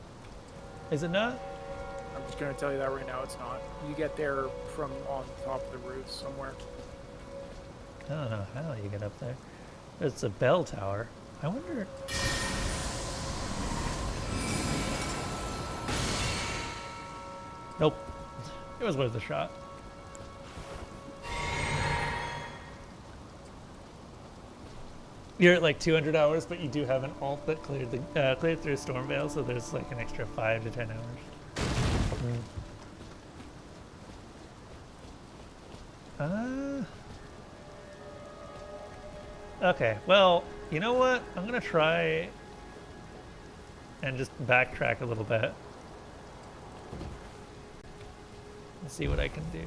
Is it not? I'm just going to tell you that right now, it's not. You get there from on top of the roof somewhere. I don't know how you get up there. It's a bell tower. I wonder. Nope. It was worth a shot. You're at like 200 hours, but you do have an alt that cleared through Stormveil, so there's like an extra 5 to 10 hours. Okay, well, you know what? I'm gonna try and just backtrack a little bit. Let's see what I can do.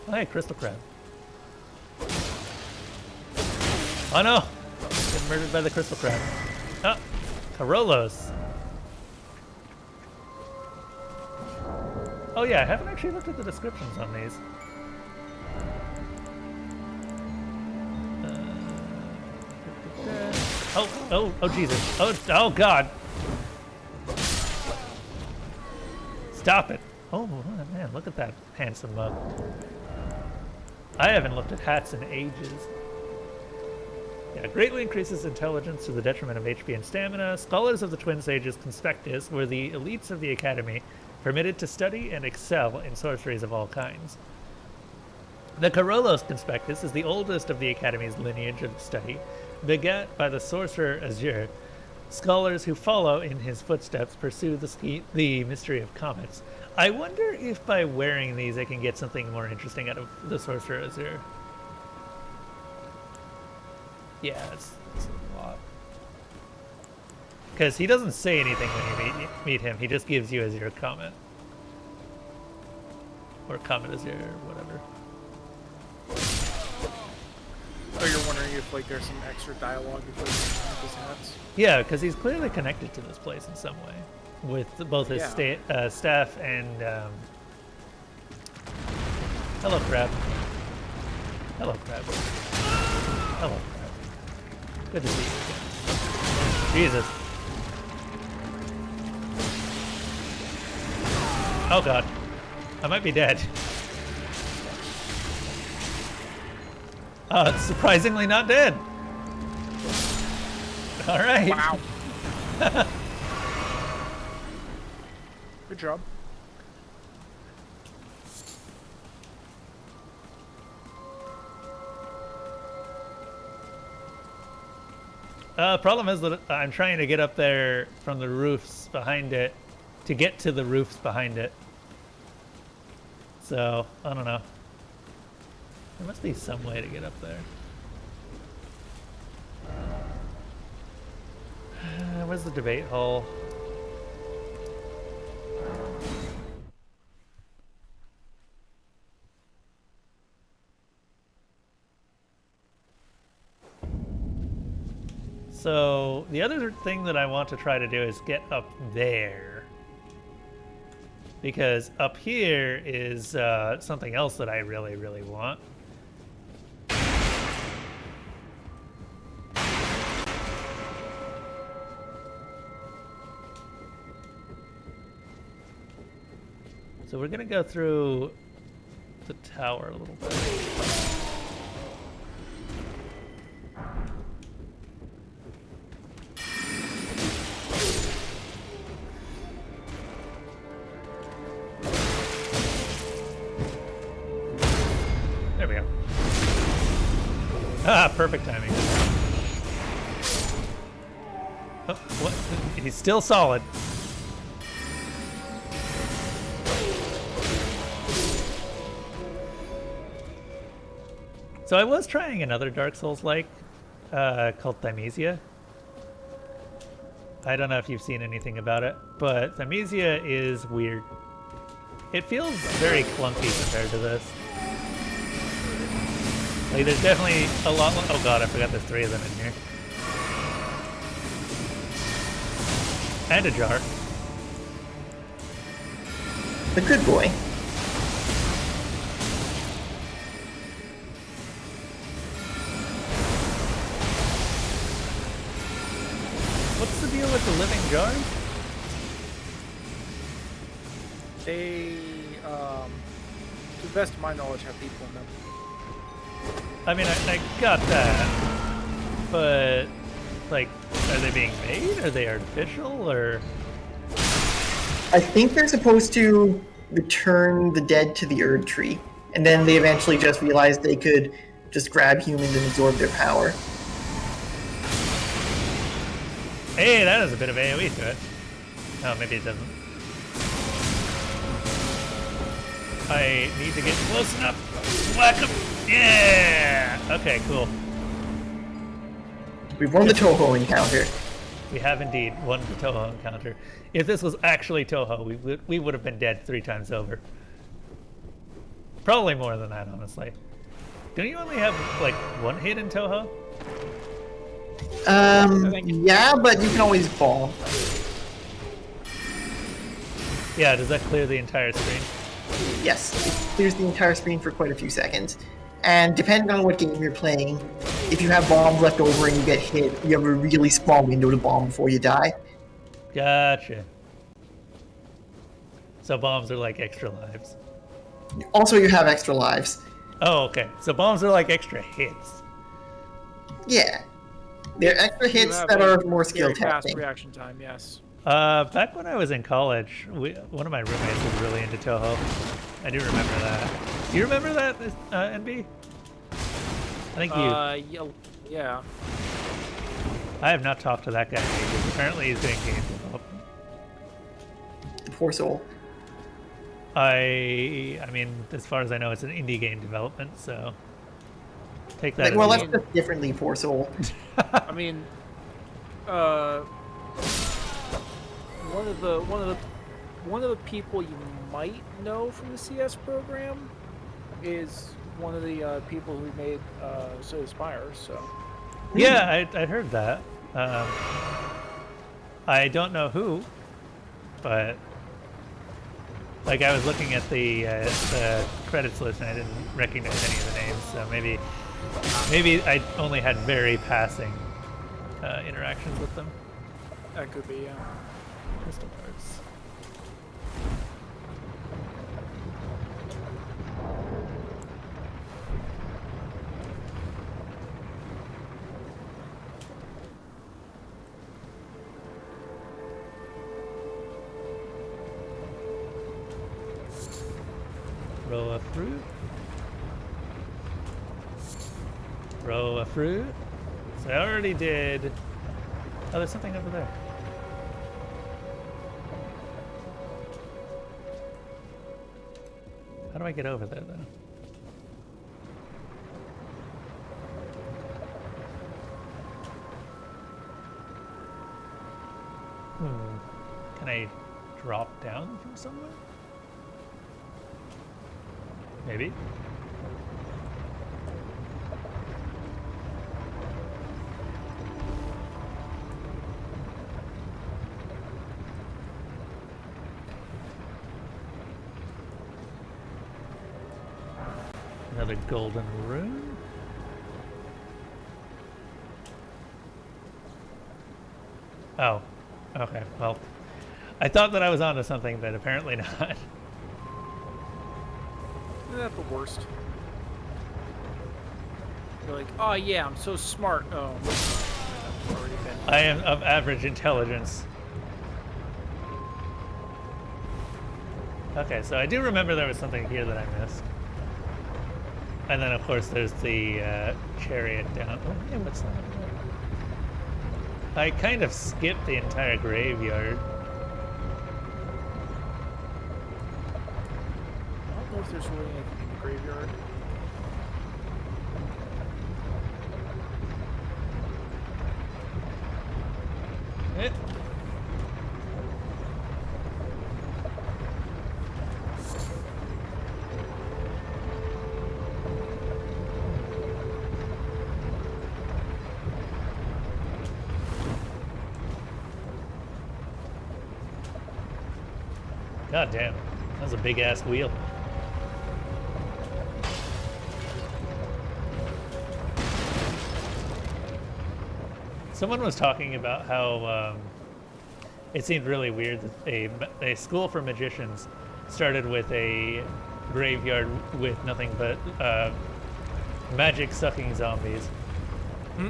Oh, hey, crystal crab. Oh no! Get murdered by the crystal crab. Oh, Carolos. Oh yeah, I haven't actually looked at the descriptions on these. Oh Jesus. Oh God. Stop it. Oh man, look at that handsome mug. I haven't looked at hats in ages. Yeah, greatly increases intelligence to the detriment of HP and stamina. Scholars of the Twin Sages Conspectus were the elites of the Academy, permitted to study and excel in sorceries of all kinds. The Carolos Conspectus is the oldest of the Academy's lineage of study, begat by the sorcerer Azure. Scholars who follow in his footsteps pursue the mystery of comets. I wonder if by wearing these I can get something more interesting out of the sorcerer Azure. Yeah, it's a lot. Because he doesn't say anything when you meet him. He just gives you Azure comment. Or comment Azure, or whatever. Oh, you're wondering if like there's some extra dialogue between his hats? Yeah, because he's clearly connected to this place in some way. With both his staff and... Hello, Crab. Hello, Crab. Hello, Crab. Good to see you again. Jesus. Oh God. I might be dead. It's surprisingly not dead. All right. Wow. Good job. Problem is that I'm trying to get up there from the roofs behind it to get to the roofs behind it. So, I don't know. There must be some way to get up there. Where's the debate hall? So the other thing that I want to try to do is get up there. Because up here is something else that I really, really want. So we're gonna go through the tower a little bit. There we go. Ah, perfect timing. Oh, what? He's still solid. So I was trying another Dark Souls-like called Thymesia. I don't know if you've seen anything about it, but Thymesia is weird. It feels very clunky compared to this. Like, there's definitely a lot. Oh god, I forgot there's 3 of them in here. And a jar. The good boy. What's the deal with the living jars? They, to the best of my knowledge, have people in them. I mean, I got that, but like, are they being made? Are they artificial, or? I think they're supposed to return the dead to the Erd Tree, and then they eventually just realized they could just grab humans and absorb their power. Hey, that has a bit of AoE to it. Oh, maybe it doesn't. I need to get close enough. Whack him. Yeah. Okay, cool. We've won the Toho encounter. We have indeed won the Toho encounter. If this was actually Toho, we would have been dead 3 times over. Probably more than that, honestly. Don't you only have like 1 hit in Toho? Yeah, but you can always fall. Yeah, does that clear the entire screen? Yes, it clears the entire screen for quite a few seconds. And depending on what game you're playing, if you have bombs left over and you get hit, you have a really small window to bomb before you die. Gotcha. So bombs are like extra lives. Also, you have extra lives. Oh, okay. So bombs are like extra hits. Yeah. They're extra You hits have that a are more skill very fast testing. reaction time, yes. Back when I was in college, one of my roommates was really into Toho. I do remember that. Do you remember that, NB? I think you. Yeah. I have not talked to that guy in ages. Apparently he's doing game development. The poor soul. I mean, as far as I know, it's an indie game development, so take that. Like, well, as that's just differently, poor soul. I mean, one of the people you might know from the CS program is one of the people who made So Spire. So Yeah, I heard that. I don't know who, but like I was looking at the credits list and I didn't recognize any of the names, so maybe I only had very passing interactions with them. that could be, yeah. Crystal cards. Row of fruit. Row of fruit. So I already did. Oh, there's something over there. How do I get over there, though? Can I drop down from somewhere? Maybe. Another golden rune. Oh, okay. Well, I thought that I was onto something, but apparently not. Isn't that the worst? You're like, oh yeah, I'm so smart. Oh, I've already been. I am of average intelligence. Okay, so I do remember there was something here that I missed. And then, of course, there's the chariot down. Oh, yeah, what's that? I kind of skipped the entire graveyard. I don't know if there's really anything in the graveyard. Eh. God damn, that was a big ass wheel. Someone was talking about how it seemed really weird that a school for magicians started with a graveyard with nothing but magic sucking zombies. Hmm?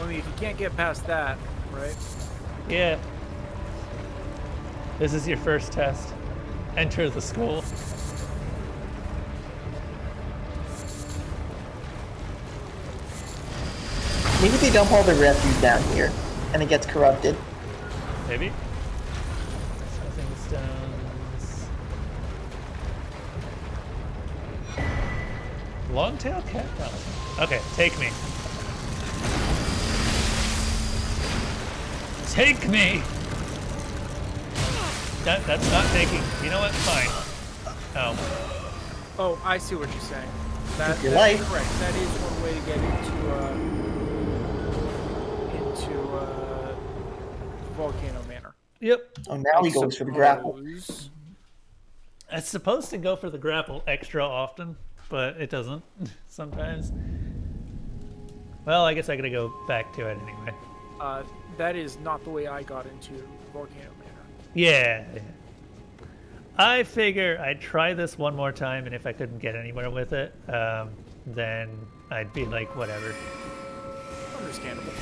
I mean, if you can't get past that, right? Yeah. This is your first test. Enter the school. Maybe they dump all the refuse down here, and it gets corrupted. Maybe. Something stones. Long-tailed cat. Oh. Okay, take me. Take me! That's not taking. You know what? Fine. Oh. Oh, I see what you're saying. That's your life. correct. That is one way to get into Volcano Manor. Yep. Oh, now he goes for the grapple. Suppose- It's supposed to go for the grapple extra often, but it doesn't sometimes. Well, I guess I gotta go back to it anyway. That is not the way I got into Volcano Manor. Yeah. I figure I'd try this one more time, and if I couldn't get anywhere with it, then I'd be like, whatever. Understandable.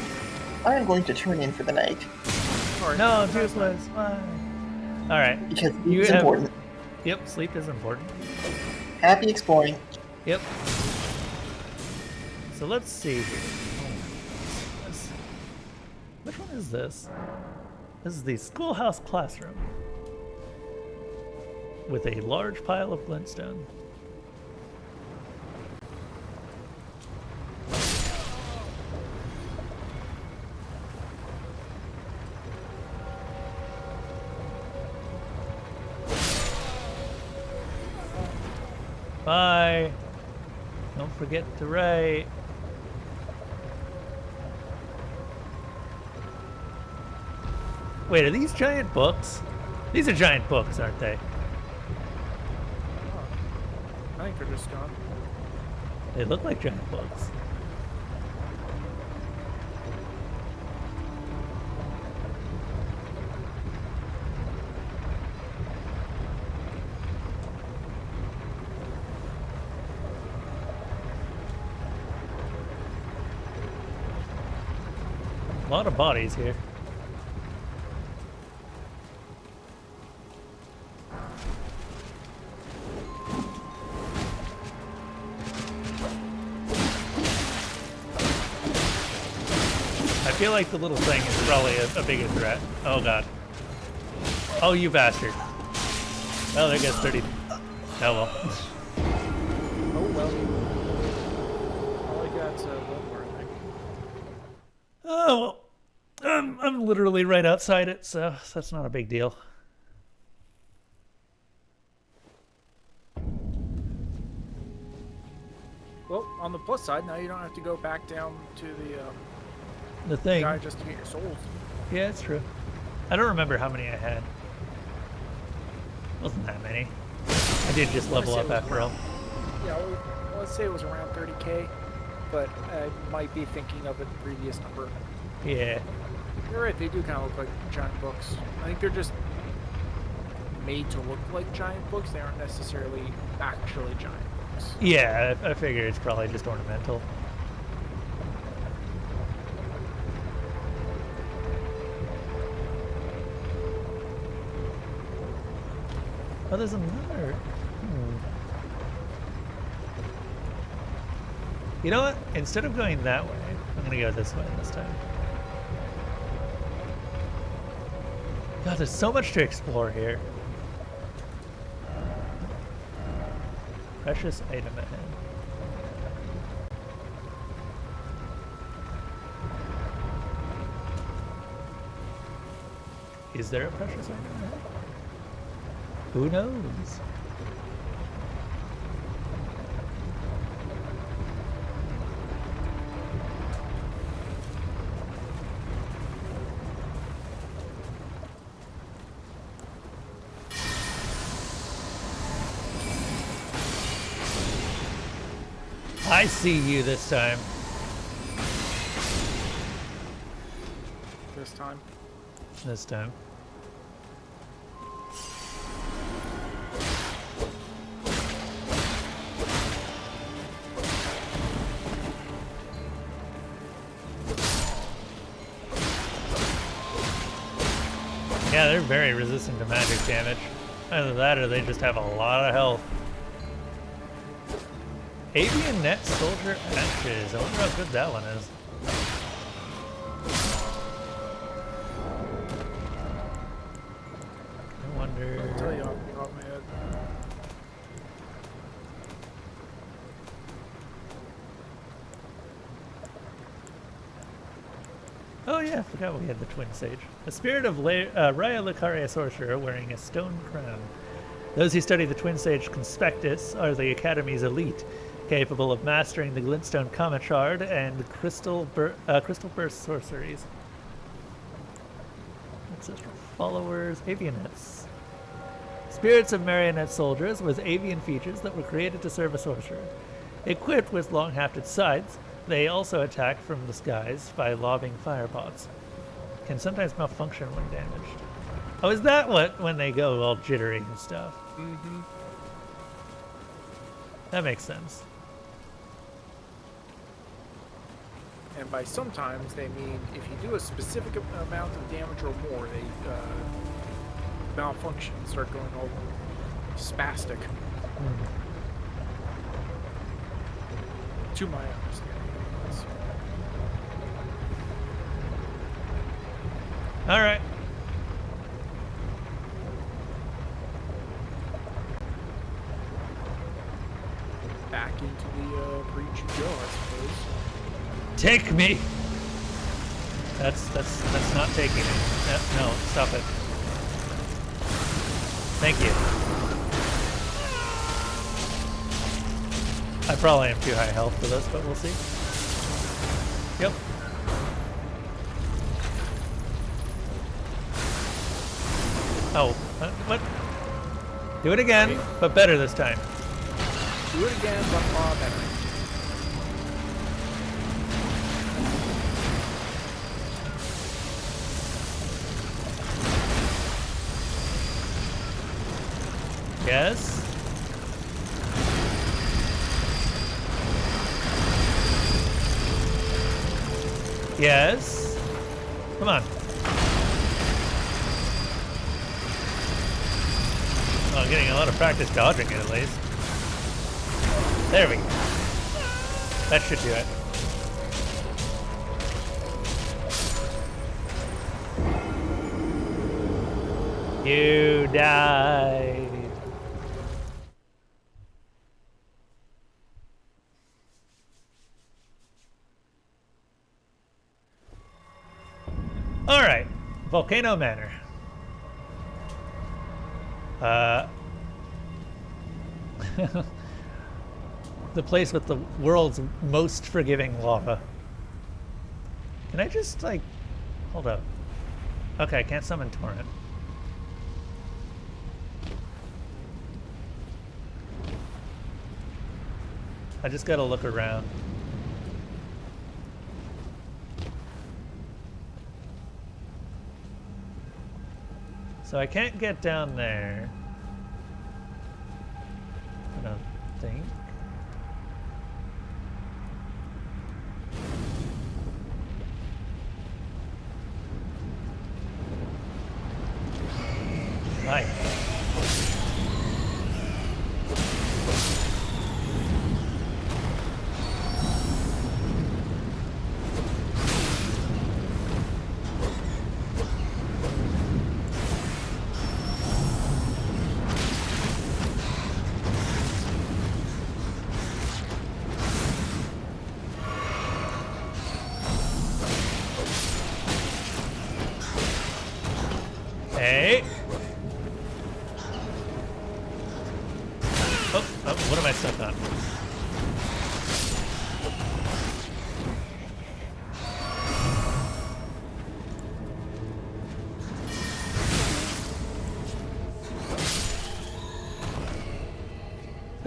I'm going to turn in for the night. All right. No, that's Toothless. Why? All right. Because You it's have- important. Yep, sleep is important. Happy exploring. Yep. So let's see here. Which one is this? This is the schoolhouse classroom with a large pile of glintstone. Bye. Don't forget to write. Wait, are these giant books? These are giant books, aren't they? I think they're just gone. They look like giant books. A lot of bodies here. I feel like the little thing is probably a bigger threat. Oh god. Oh, you bastard. Oh, there goes 30. Oh well. Oh well. All I got's one more, I think. Oh well. I'm literally right outside it, so that's not a big deal. Well, on the plus side, now you don't have to go back down to The the thing. guy just to get your souls. Yeah, it's true. I don't remember how many I had. Wasn't that many. I did just level up after all. Yeah, well, let's say it was around 30k, but I might be thinking of a previous number. Yeah. You're right, they do kind of look like giant books. I think they're just made to look like giant books. They aren't necessarily actually giant books. Yeah, I figure it's probably just ornamental. Oh, there's another. You know what? Instead of going that way, I'm gonna go this way this time. God, there's so much to explore here. Precious item ahead. Is there a precious item ahead? Who knows? I see you this time. This time. This time. Yeah, they're very resistant to magic damage. Either that or they just have a lot of health. Avian Net Soldier Ashes. I wonder how good that one is. I wonder. I'll tell you off the top of my head. Oh yeah, I forgot we had the Twin Sage. A spirit of Raya Lucaria sorcerer wearing a stone crown. Those who study the Twin Sage Conspectus are the Academy's elite, capable of mastering the Glintstone Comet Shard and Crystal Burst sorceries. Ancestral followers, Avianets. Spirits of marionette soldiers with avian features that were created to serve a sorcerer. Equipped with long-hafted scythes, they also attack from the skies by lobbing firebots. Can sometimes malfunction when damaged. Oh, is that what when they go all jittery and stuff? Mm-hmm. That makes sense. And by sometimes, they mean if you do a specific amount of damage or more, they malfunction, start going all spastic. To my understanding. All right. Back into the breach you go, I suppose. Take me. That's not taking me. No, stop it. Thank you. I probably am too high health for this, but we'll see. Yep. Oh, what? Do it again, but better this time. Do it again, but far better. Yes. Yes. Come on. Oh, getting a lot of practice dodging it at least. There we go. That should do it. You died. All right, Volcano Manor. The place with the world's most forgiving lava. Can I just, like, hold up. Okay, I can't summon Torrent. I just gotta look around. So I can't get down there. I don't think. Hi.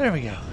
There we go.